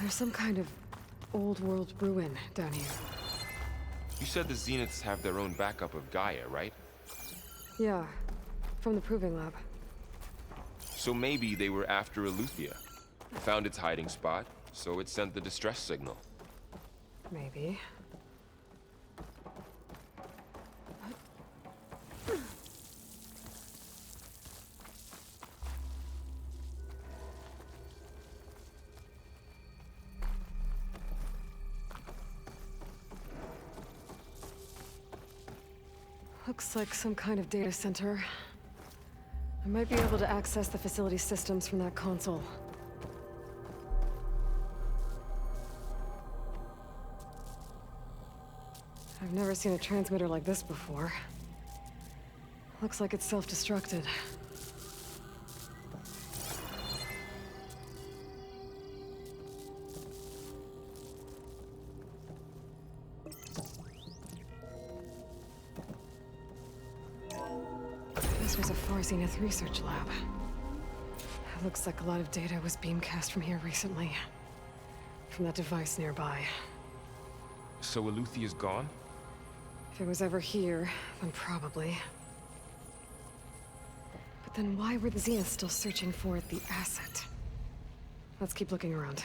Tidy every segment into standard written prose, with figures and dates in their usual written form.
There's some kind of old world ruin down here. You said the Zeniths have their own backup of Gaia, right? Yeah, from the Proving Lab. So maybe they were after Eleuthia. Found its hiding spot, so it sent the distress signal. Maybe. Looks like some kind of data center. I might be able to access the facility systems from that console. I've never seen a transmitter like this before. Looks like it's self-destructed. This was a Far Zenith research lab. It looks like a lot of data was beamcast from here recently. From that device nearby. So Eleuthia's gone? If it was ever here, then probably. But then why were the Zeniths still searching for the asset? Let's keep looking around.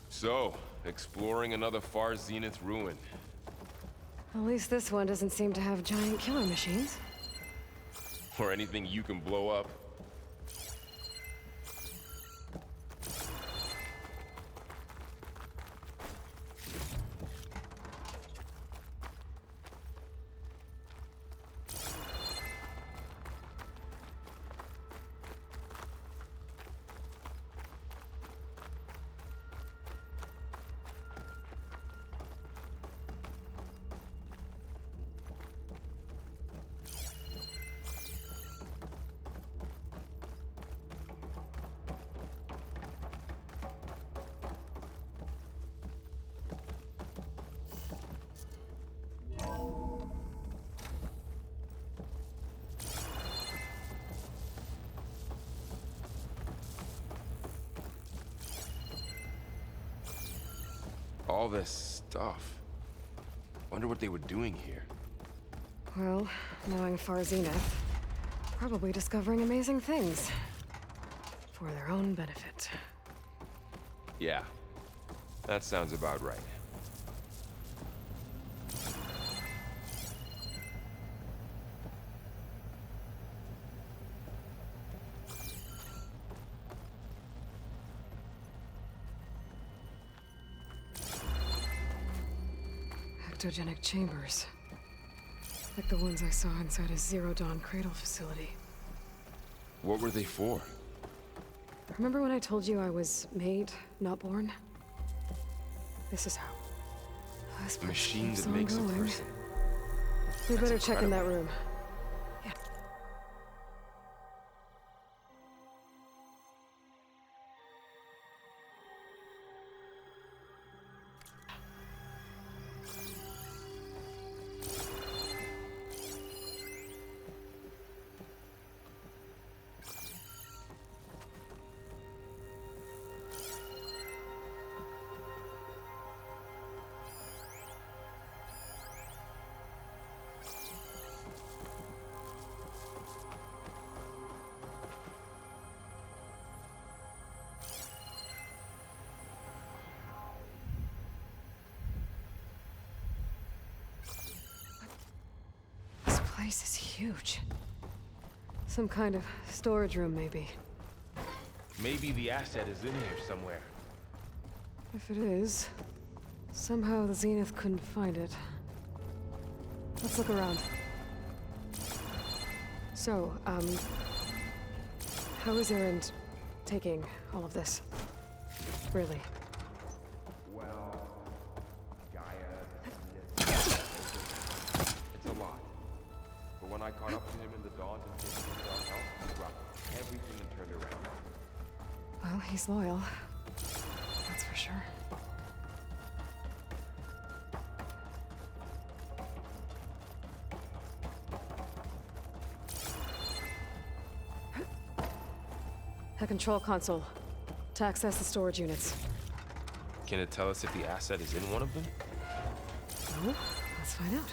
So, exploring another Far Zenith ruin. At least this one doesn't seem to have giant killer machines. Or anything you can blow up. All this stuff. Wonder what they were doing here. Well, knowing Far Zenith, probably discovering amazing things. For their own benefit. Yeah, that sounds about right. Ectogenic chambers. Like the ones I saw inside a Zero Dawn cradle facility. What were they for? Remember when I told you I was made, not born? This is how. This A machine keeps that on makes a going. person. We That's better check in that incredible. room. Yeah. This place is huge. Some kind of storage room, maybe. Maybe the asset is in here somewhere. If it is, somehow the Zenith couldn't find it. Let's look around. So, how is Erend taking all of this? Really? Well, Gaia... It's a lot. But when I caught up to him in the Dawn and came to our help, he dropped everything and turned around. Well, he's loyal. That's for sure. A control console. To access the storage units. Can it tell us if the asset is in one of them? No? Let's find out.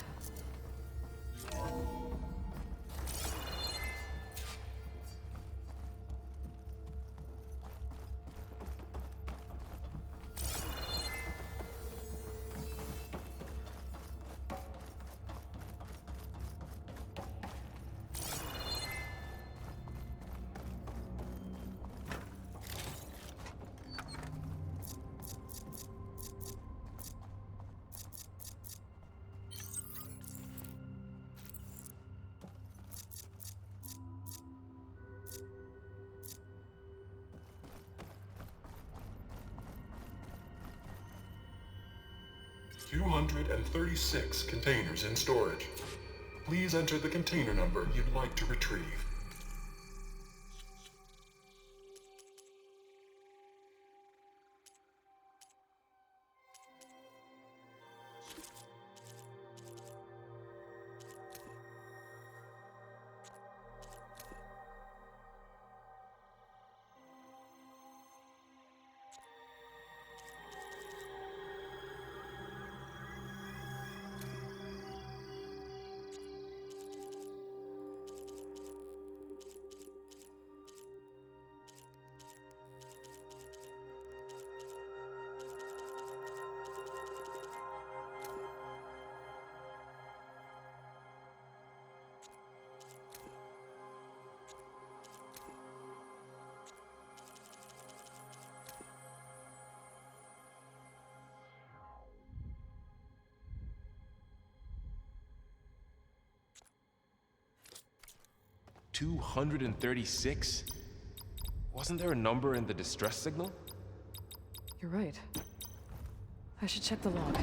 $236 containers in storage. Please enter the container number you'd like to retrieve. $236? Wasn't there a number in the distress signal? You're right. I should check the log.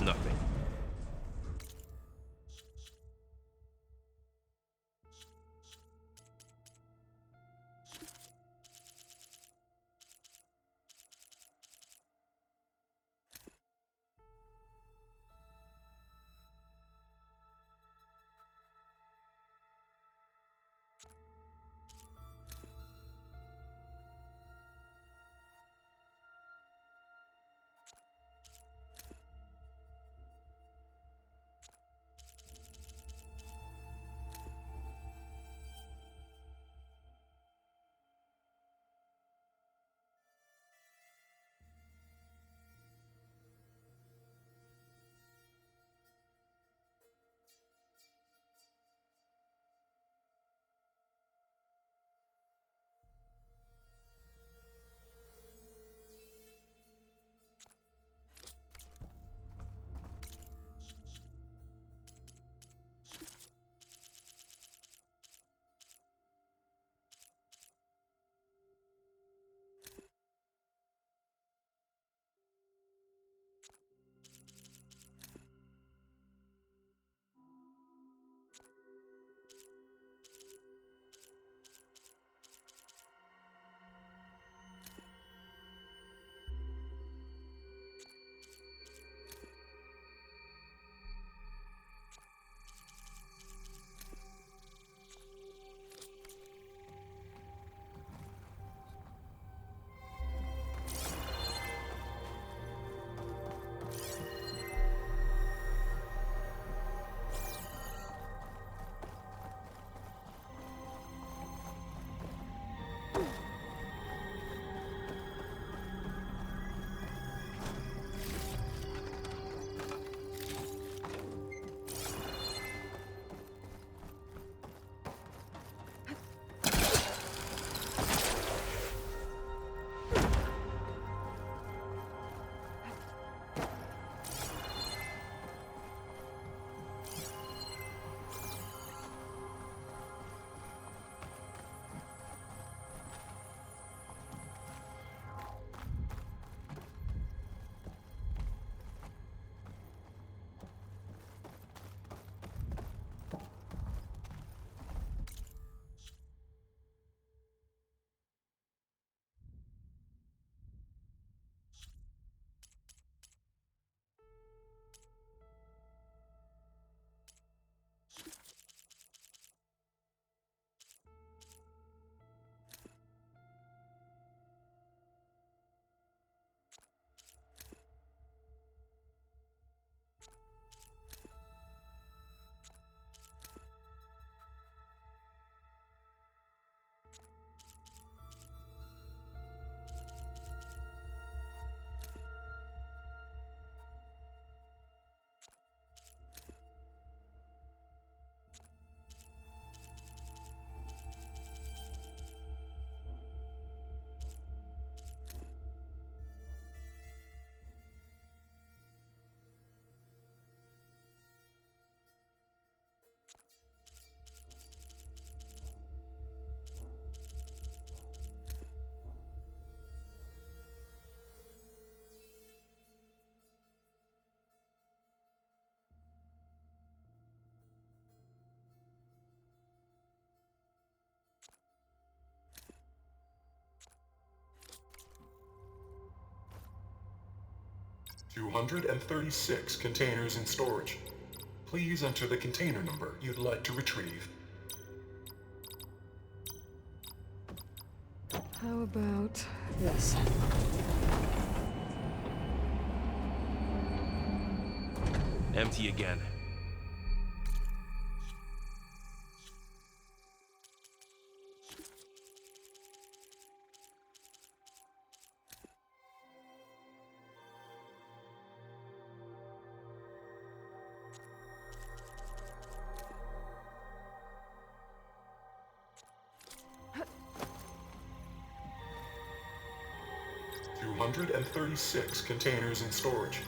Nothing. 236 containers in storage. Please enter the container number you'd like to retrieve. How about this? Empty again. Hundred and 36 containers in storage.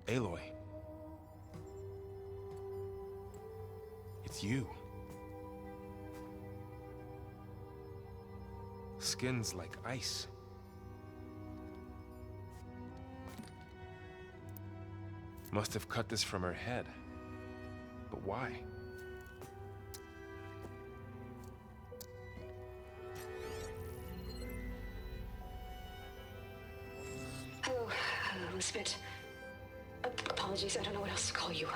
Aloy. It's you. Skin's like ice. Must have cut this from her head. But why? Hello, Elizabeth. Apologies, I don't know what else to call you.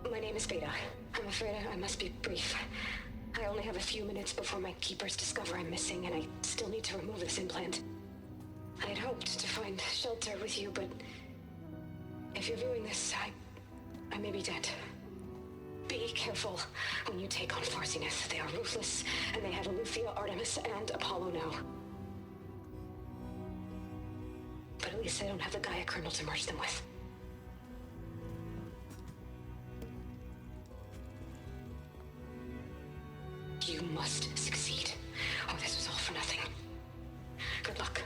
My name is Veda. I'm afraid I must be brief. I only have a few minutes before my keepers discover I'm missing, and I still need to remove this implant. I had hoped to find shelter with you, but if you're viewing this, I may be dead. Be careful when you take on Farsineth. They are ruthless, and they have Eleuthia, Artemis, and Apollo now. But at least I don't have the Gaia kernel to merge them with. You must succeed, or this was all for nothing. Good luck.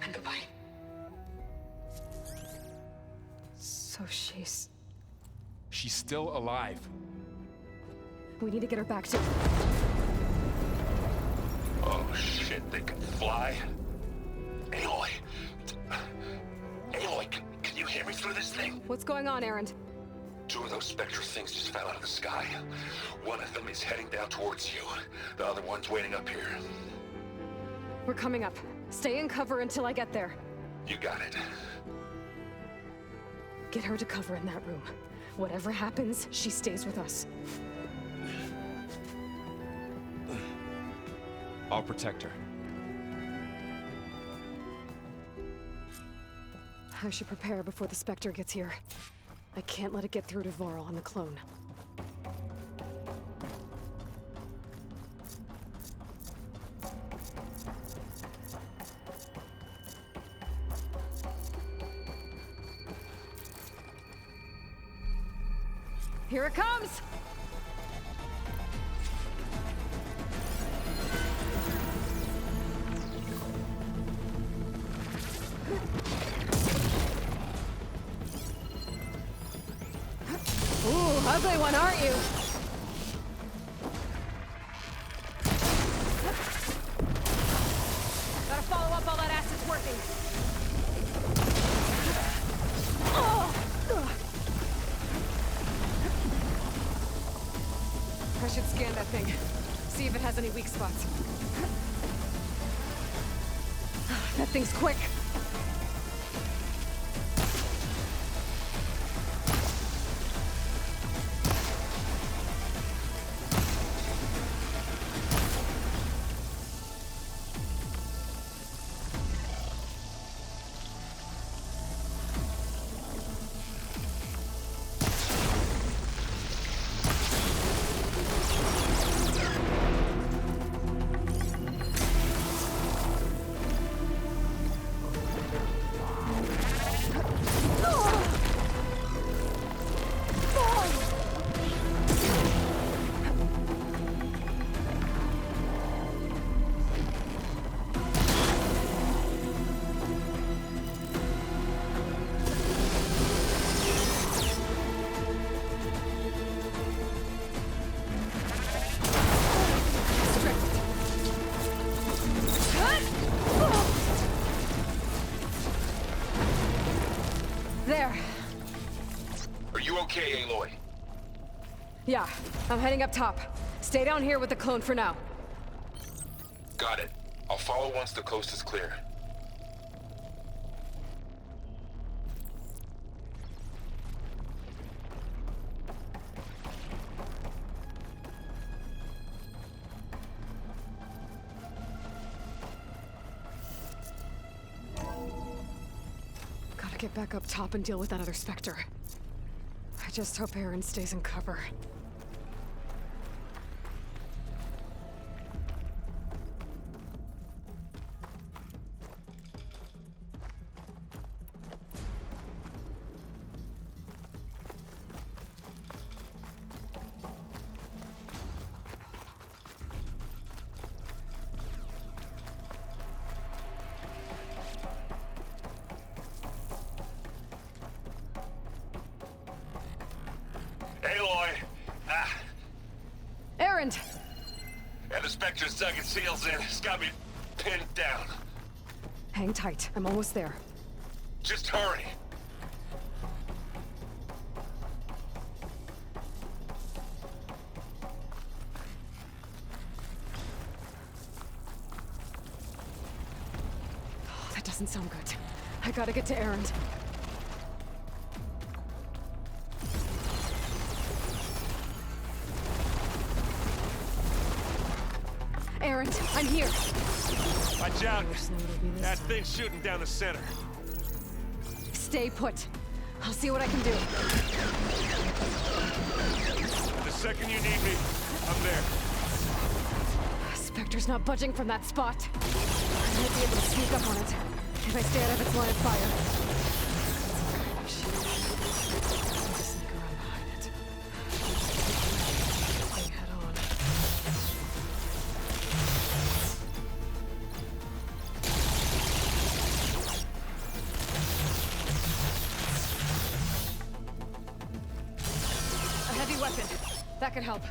And goodbye. So she's... She's still alive. We need to get her back to... Oh shit, they can fly? Aloy! Aloy, can you hear me through this thing? What's going on, Erend? 2 of those Spectre things just fell out of the sky. One of them is heading down towards you. The other one's waiting up here. We're coming up. Stay in cover until I get there. You got it. Get her to cover in that room. Whatever happens, she stays with us. I'll protect her. I should prepare before the Spectre gets here. I can't let it get through to Varl and the clone. Here it comes! Ooh, ugly one, aren't you? Gotta follow up while that acid's working. I should scan that thing. See if it has any weak spots. That thing's quick. Yeah, I'm heading up top. Stay down here with the clone for now. Got it. I'll follow once the coast is clear. Gotta get back up top and deal with that other Spectre. I just hope Aaron stays in cover. Aloy! Aaron! And the Spectre's dug its heels in. It's got me pinned down. Hang tight. I'm almost there. Just hurry. Oh, that doesn't sound good. I gotta get to Aaron. Aaron, I'm here. Watch out! I wish someone would be this That time. thing's shooting down the center. Stay put. I'll see what I can do. The second you need me, I'm there. Spectre's not budging from that spot. I might be able to sneak up on it if I stay out of its line of fire. Sneak around behind it. Stay head on. A heavy weapon. That could help.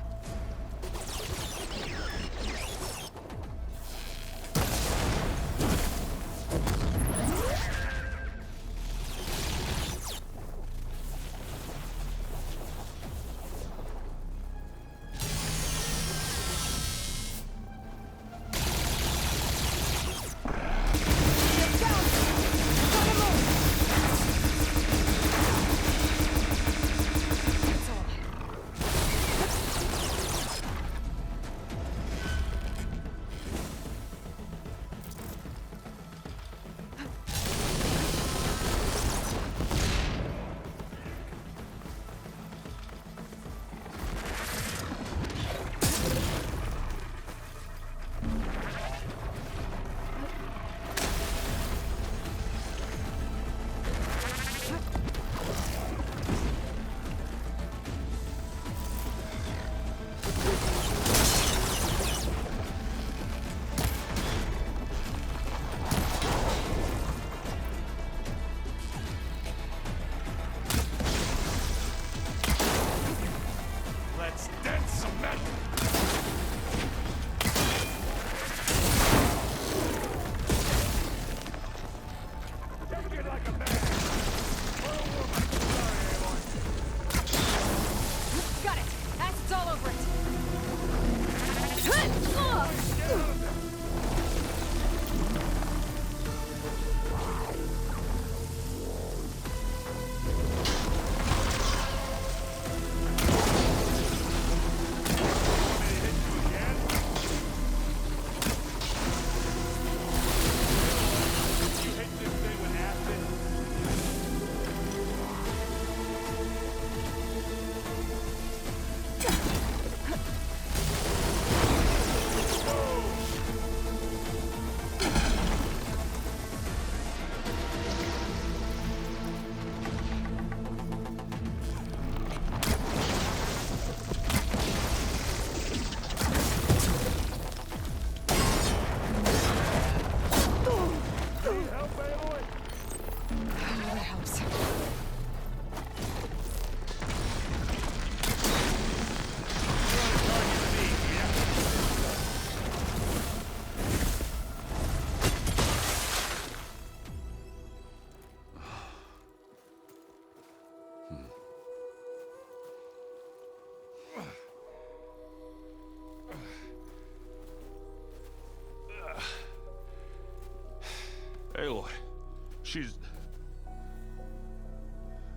She's...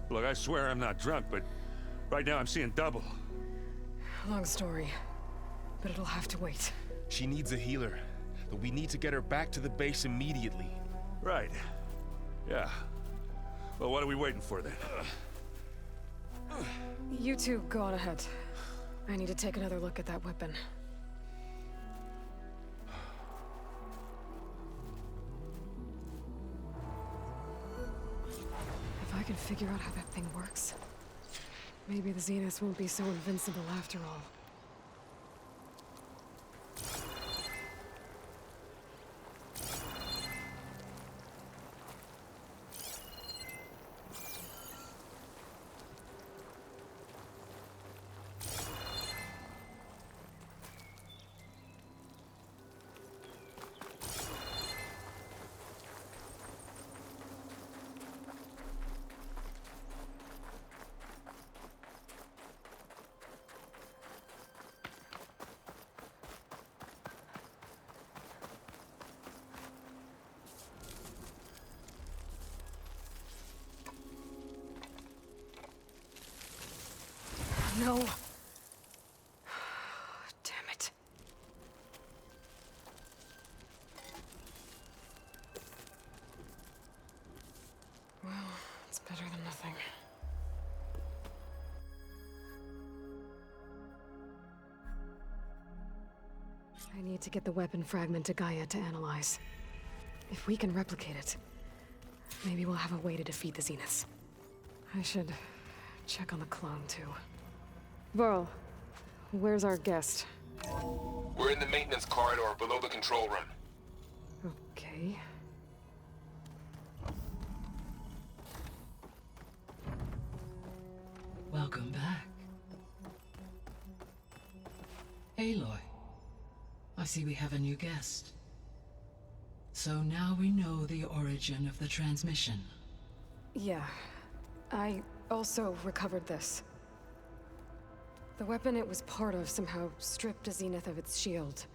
Look, I swear I'm not drunk, but right now I'm seeing double. Long story, but it'll have to wait. She needs a healer, but we need to get her back to the base immediately. Right. Yeah. Well, what are we waiting for then? You two go on ahead. I need to take another look at that weapon. If I can figure out how that thing works, maybe the Zeniths won't be so invincible after all. No. Damn it. Well, it's better than nothing. I need to get the weapon fragment to Gaia to analyze. If we can replicate it, maybe we'll have a way to defeat the Zeniths. I should check on the clone, too. Varl, where's our guest? We're in the maintenance corridor below the control room. Okay. Welcome back. Aloy, I see we have a new guest. So now we know the origin of the transmission. Yeah. I also recovered this. The weapon it was part of somehow stripped a Zenith of its shield,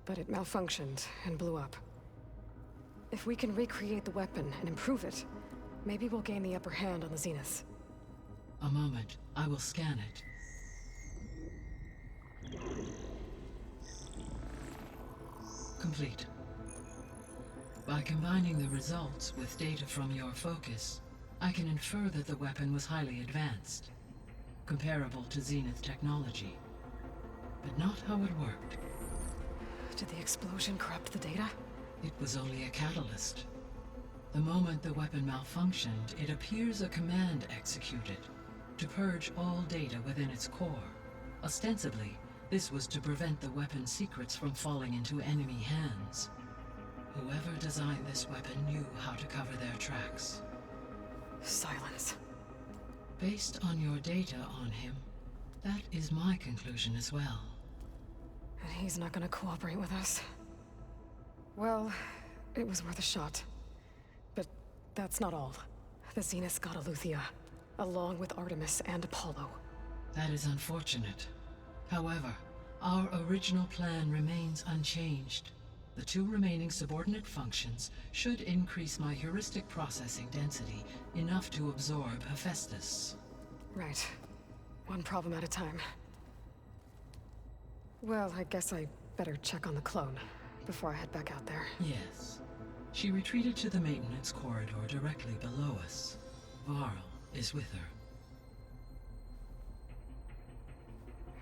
but it malfunctioned and blew up. If we can recreate the weapon and improve it, maybe we'll gain the upper hand on the Zeniths. A moment, I will scan it. Complete. By combining the results with data from your focus, I can infer that the weapon was highly advanced, comparable to Zenith technology, but not how it worked. Did the explosion corrupt the data? It was only a catalyst. The moment the weapon malfunctioned, it appears a command executed to purge all data within its core. Ostensibly, this was to prevent the weapon's secrets from falling into enemy hands. Whoever designed this weapon knew how to cover their tracks. Silence. Based on your data on him, that is my conclusion as well. And he's not gonna cooperate with us. Well, it was worth a shot. But that's not all. The Zeniths got Eleuthia, along with Artemis and Apollo. That is unfortunate. However, our original plan remains unchanged. The two remaining subordinate functions should increase my heuristic processing density enough to absorb Hephaestus. Right. One problem at a time. Well, I guess I better check on the clone before I head back out there. Yes. She retreated to the maintenance corridor directly below us. Varl is with her.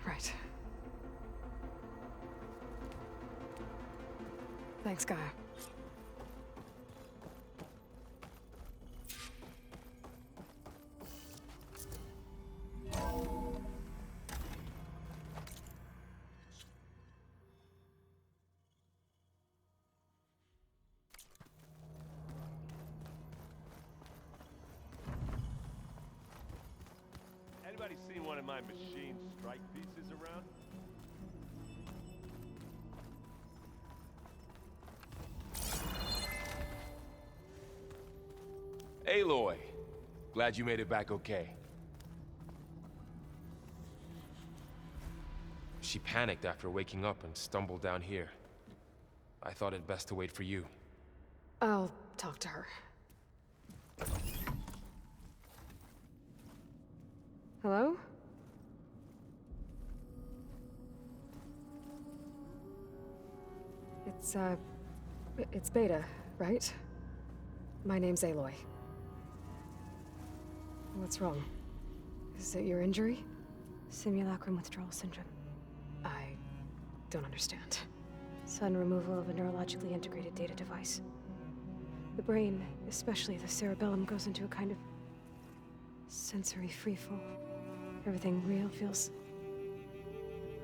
Right. Thanks, Gaia. Anybody seen one of my machine strike pieces around? Aloy, glad you made it back okay. She panicked after waking up and stumbled down here. I thought it best to wait for you. I'll talk to her. Hello? It's Beta, right? My name's Aloy. What's wrong? Is it your injury? Simulacrum withdrawal syndrome. I don't understand. Sudden removal of a neurologically integrated data device. The brain, especially the cerebellum, goes into a kind of sensory freefall. Everything real feels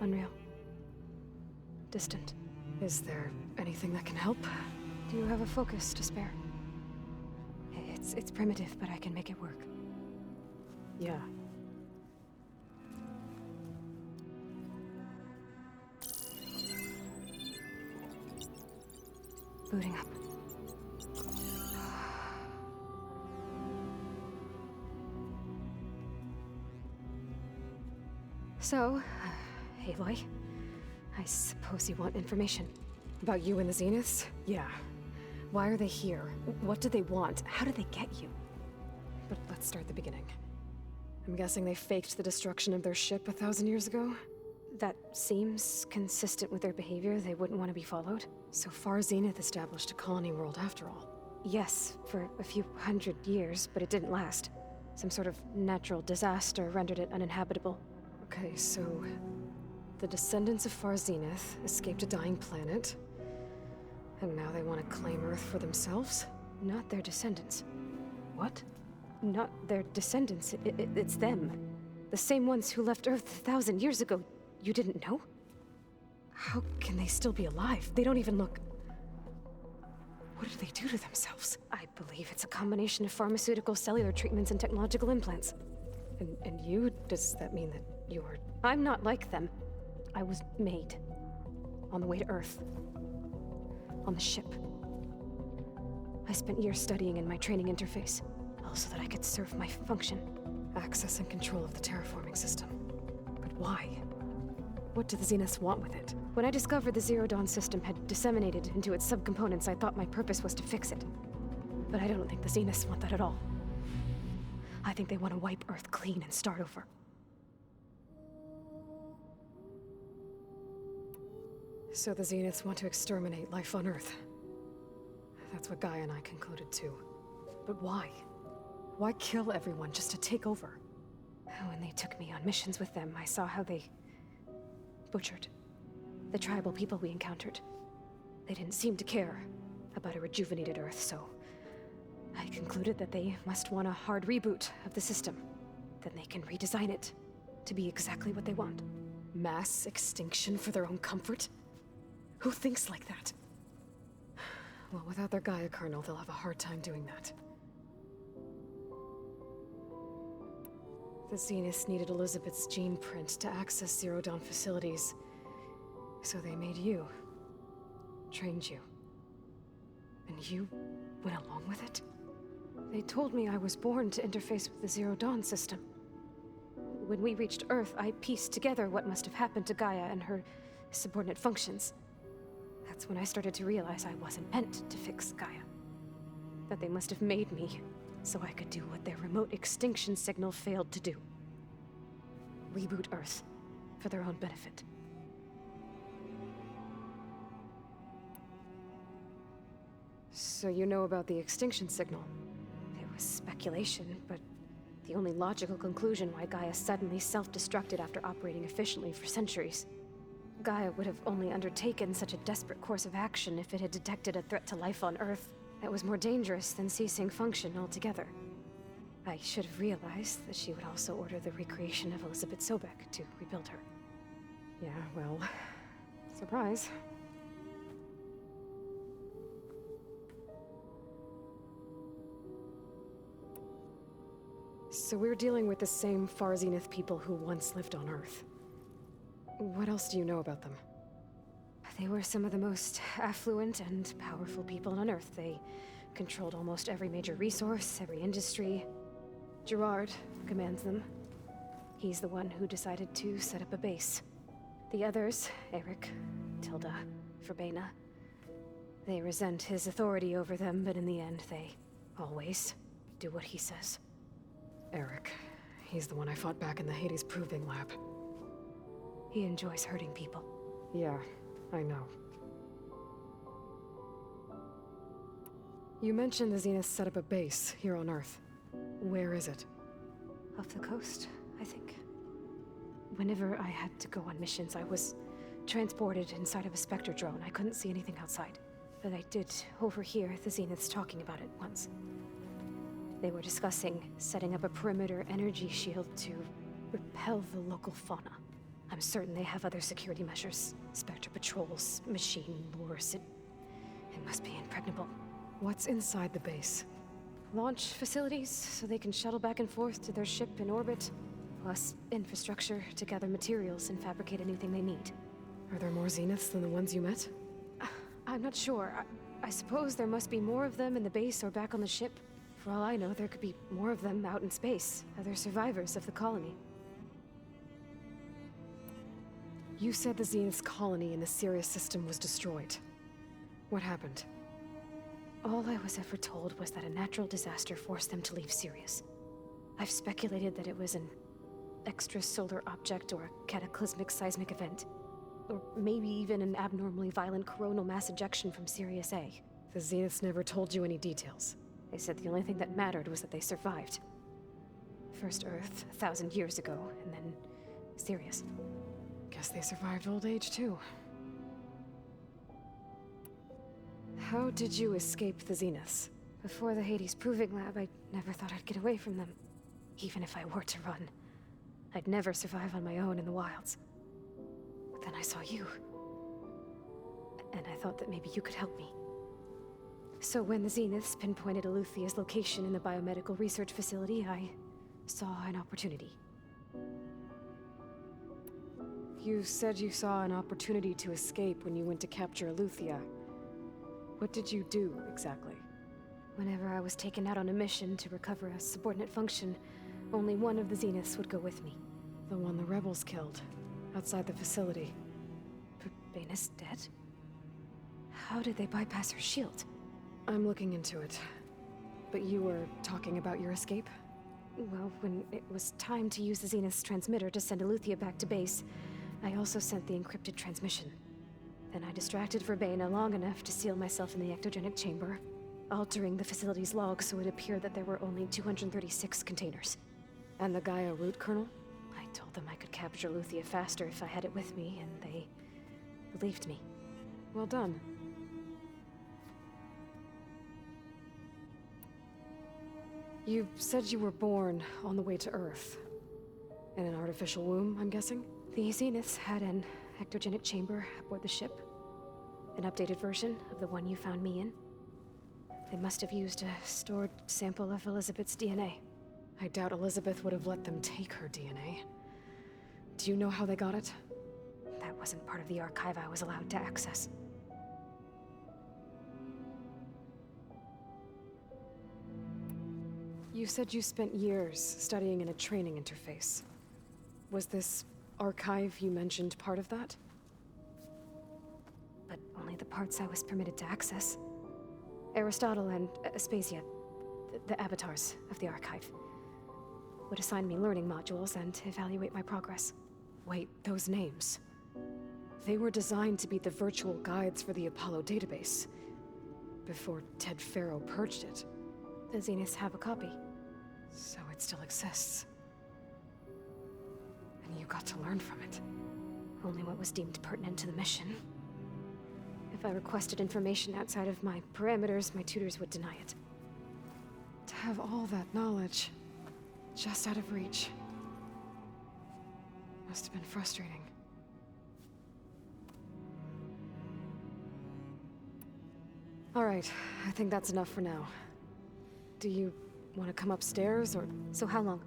unreal. Distant. Is there anything that can help? Do you have a focus to spare? It's primitive, but I can make it work. Yeah. Booting up. So, Aloy, I suppose you want information. About you and the Zeniths? Yeah. Why are they here? What do they want? How did they get you? But let's start at the beginning. I'm guessing they faked the destruction of their ship 1,000 years ago? That seems consistent with their behavior. They wouldn't want to be followed. So Far Zenith established a colony world after all. Yes, for a few hundred years, but it didn't last. Some sort of natural disaster rendered it uninhabitable. Okay, so the descendants of Far Zenith escaped a dying planet, and now they want to claim Earth for themselves? Not their descendants. What? Not their descendants. It's them. The same ones who left Earth 1,000 years ago. You didn't know? How can they still be alive? They don't even look... What did they do to themselves? I believe it's a combination of pharmaceutical, cellular treatments, and technological implants. And you? Does that mean that you're... I'm not like them. I was made. On the way to Earth. On the ship. I spent years studying in my training interface, all so that I could serve my function. Access and control of the terraforming system. But why? What do the Zeniths want with it? When I discovered the Zero Dawn system had disseminated into its subcomponents, I thought my purpose was to fix it. But I don't think the Zeniths want that at all. I think they want to wipe Earth clean and start over. So the Zeniths want to exterminate life on Earth. That's what Gaia and I concluded too. But why? Why kill everyone just to take over? When they took me on missions with them, I saw how they butchered the tribal people we encountered. They didn't seem to care about a rejuvenated Earth, so I concluded that they must want a hard reboot of the system. Then they can redesign it to be exactly what they want. Mass extinction for their own comfort? Who thinks like that? Well, without their Gaia kernel, they'll have a hard time doing that. The Zeniths needed Elizabeth's gene print to access Zero Dawn facilities. So they made you. Trained you. And you went along with it? They told me I was born to interface with the Zero Dawn system. When we reached Earth, I pieced together what must have happened to Gaia and her subordinate functions. That's when I started to realize I wasn't meant to fix Gaia. That they must have made me so I could do what their remote extinction signal failed to do. Reboot Earth for their own benefit. So you know about the extinction signal? It was speculation, but the only logical conclusion why Gaia suddenly self-destructed after operating efficiently for centuries. Gaia would have only undertaken such a desperate course of action if it had detected a threat to life on Earth that was more dangerous than ceasing function altogether. I should have realized that she would also order the recreation of Elizabeth Sobek to rebuild her. Yeah, well, surprise. So we're dealing with the same Far Zenith people who once lived on Earth. What else do you know about them? They were some of the most affluent and powerful people on Earth. They controlled almost every major resource, every industry. Gerard commands them. He's the one who decided to set up a base. The others, Eric, Tilda, Verbena, they resent his authority over them, but in the end, they always do what he says. Eric. He's the one I fought back in the Hades Proving Lab. He enjoys hurting people. Yeah, I know. You mentioned the Zenith set up a base here on Earth. Where is it? Off the coast, I think. Whenever I had to go on missions, I was transported inside of a Spectre drone. I couldn't see anything outside. But I did overhear the Zeniths talking about it once. They were discussing setting up a perimeter energy shield to repel the local fauna. I'm certain they have other security measures. Spectre patrols, machine lures. It must be impregnable. What's inside the base? Launch facilities, so they can shuttle back and forth to their ship in orbit. Plus infrastructure to gather materials and fabricate anything they need. Are there more Zeniths than the ones you met? I'm not sure. I suppose there must be more of them in the base or back on the ship. For all I know, there could be more of them out in space, other survivors of the colony. You said the Zenith's colony in the Sirius system was destroyed. What happened? All I was ever told was that a natural disaster forced them to leave Sirius. I've speculated that it was an extrasolar object or a cataclysmic seismic event. Or maybe even an abnormally violent coronal mass ejection from Sirius A. The Zeniths never told you any details. They said the only thing that mattered was that they survived. First Earth, 1,000 years ago, and then Sirius. Guess they survived old age, too. How did you escape the Zeniths? Before the Hades Proving Lab, I never thought I'd get away from them. Even if I were to run. I'd never survive on my own in the wilds. But then I saw you. And I thought that maybe you could help me. So when the Zeniths pinpointed Eluthia's location in the biomedical research facility, I saw an opportunity. You said you saw an opportunity to escape when you went to capture Eluthia. What did you do, exactly? Whenever I was taken out on a mission to recover a subordinate function, only one of the Zeniths would go with me. The one the rebels killed, outside the facility. Baina's dead? How did they bypass her shield? I'm looking into it. But you were talking about your escape? Well, when it was time to use the Zenith's transmitter to send Eluthia back to base, I also sent the encrypted transmission. Then I distracted Verbena long enough to seal myself in the ectogenic chamber, altering the facility's log so it appeared that there were only 236 containers. And the Gaia root kernel? I told them I could capture Eluthia faster if I had it with me, and they believed me. Well done. You said you were born on the way to Earth. In an artificial womb, I'm guessing? The Zeniths had an ectogenic chamber aboard the ship. An updated version of the one you found me in. They must have used a stored sample of Elizabeth's DNA. I doubt Elizabeth would have let them take her DNA. Do you know how they got it? That wasn't part of the archive I was allowed to access. You said you spent years studying in a training interface. Was this archive you mentioned part of that? But only the parts I was permitted to access. Aristotle and Aspasia, the avatars of the archive, would assign me learning modules and evaluate my progress. Wait, those names. They were designed to be the virtual guides for the Apollo database, before Ted Faro purged it. The Zeniths have a copy. So it still exists. And you got to learn from it. Only what was deemed pertinent to the mission. If I requested information outside of my parameters, my tutors would deny it. To have all that knowledge, just out of reach, must have been frustrating. All right, I think that's enough for now. Do you want to come upstairs, or...? So how long?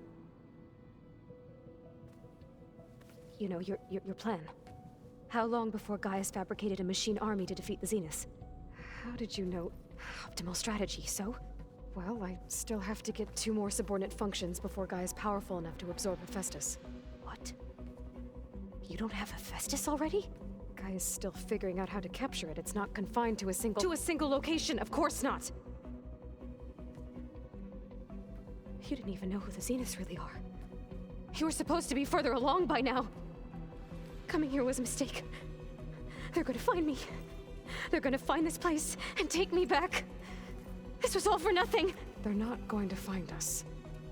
You know, your plan. How long before Gaia's fabricated a machine army to defeat the Zeniths? How did you know? Optimal strategy, so? Well, I still have to get 2 more subordinate functions before Gaia's powerful enough to absorb Hephaestus. What? You don't have Hephaestus already? Gaia's still figuring out how to capture it. It's not confined to a single... To a single location, of course not! You didn't even know who the Zeniths really are. You were supposed to be further along by now. Coming here was a mistake. They're gonna find me. They're gonna find this place and take me back. This was all for nothing. They're not going to find us.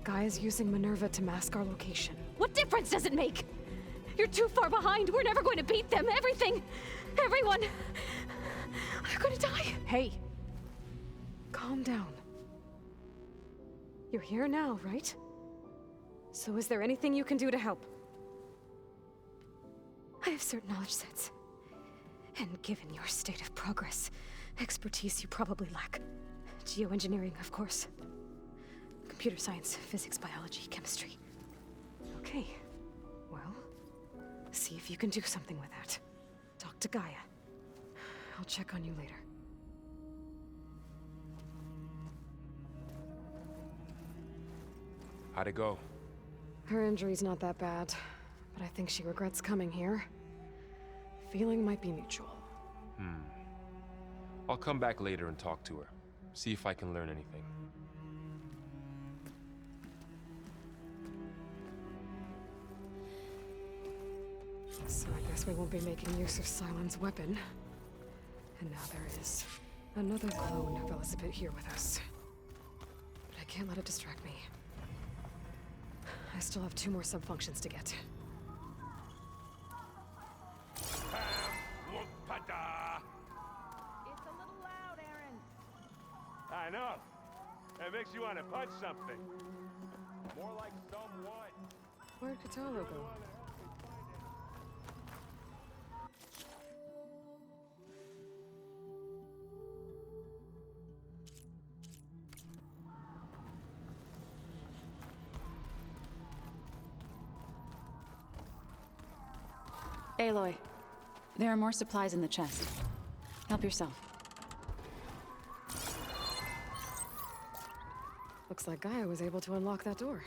Gaia's using Minerva to mask our location. What difference does it make? You're too far behind. We're never going to beat them. Everything, everyone, they're gonna die. Hey! Calm down. You're here now, right? So is there anything you can do to help? I have certain knowledge sets. And given your state of progress, expertise you probably lack. Geoengineering, of course. Computer science, physics, biology, chemistry. Okay. Well, see if you can do something with that. Talk to Gaia. I'll check on you later. How'd it go? Her injury's not that bad, but I think she regrets coming here. Feeling might be mutual. I'll come back later and talk to her. See if I can learn anything. So I guess we won't be making use of Sylens' weapon. And now there is another clone of Elizabeth here with us. But I can't let it distract me. I still have 2 more sub-functions to get. It's a little loud, Aaron. I know. That makes you want to punch something. More like someone. Where'd Katalo go? Aloy, there are more supplies in the chest. Help yourself. Looks like Gaia was able to unlock that door.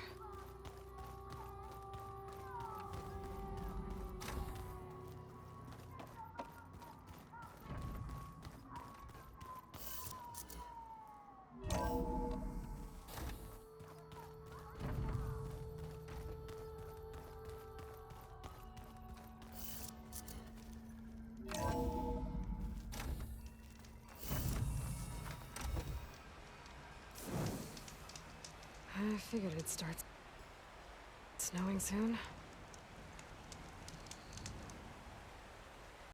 I figured it'd start snowing soon.